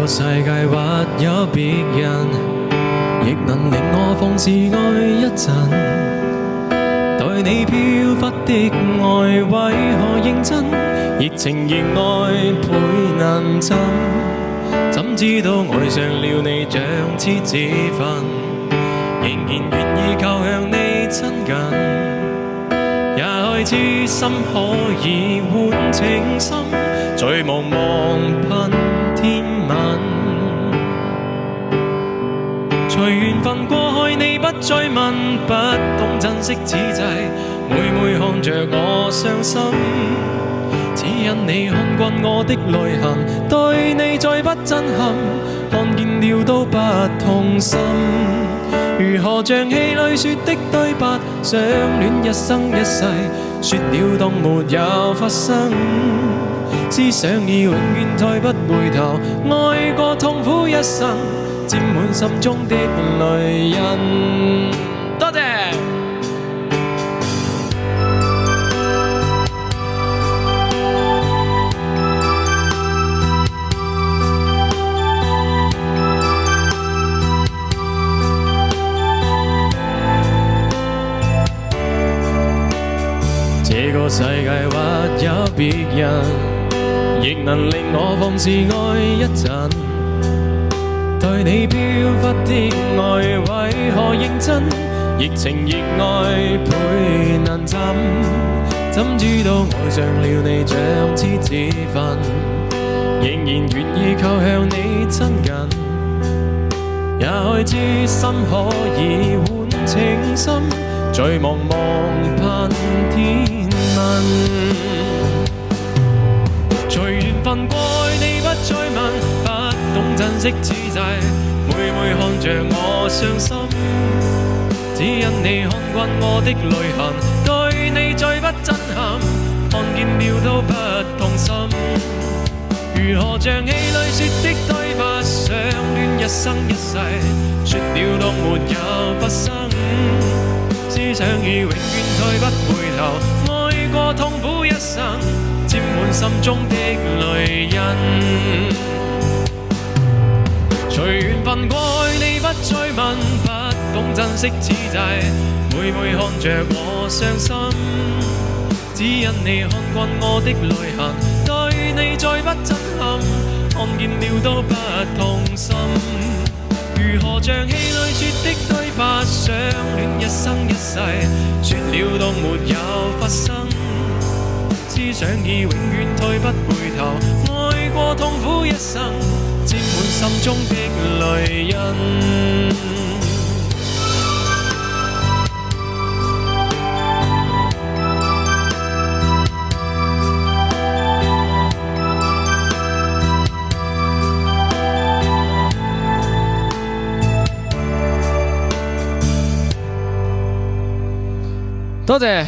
個世界或有別人，亦能令我放肆愛一陣。對你飄忽的愛為何認真？熱情熱愛倍能枕，怎知道愛上了你像似自焚，仍然願意靠向你親近。也開知心可以換情深，在茫茫噴天問。隨緣分過去你不再問，不懂珍惜此際，每每看着我傷心，只因你看慣我的淚痕，對你再不震撼，看見了都不痛心。如何像戲裏說的對白，相戀一生一世，說了當沒有發生，思想已永遠退不回頭，愛過痛苦一生，沾滿心中的淚印。多謝。這個世界或有別人，亦能令我放肆愛一陣。對你飄忽的愛為何認真？熱情熱愛倍能枕，怎知道愛上了你像似自焚，仍然願意靠向你親近。也開知心可以換情深，在茫茫噴天問。隨緣分過去你不再問，不懂珍惜此際，每每看着我傷心，只因你看慣我的淚痕，對你再不震撼，看見了都不痛心。如何像戲裏說的對白，相戀一生一世，說了當沒有發生，思想已永遠退不回頭，愛過痛苦一生，沾滿心中的淚印。隨緣分過去你不再問，不懂珍惜此際，每每看着我傷心，只因你看慣我的淚痕，對你再不震撼，看見了都不痛心。如何像戲裏說的對白，相戀一生一世，說了當沒有發生，思想已永遠退不回頭，愛過痛苦一生，沾滿心中的淚印。多謝。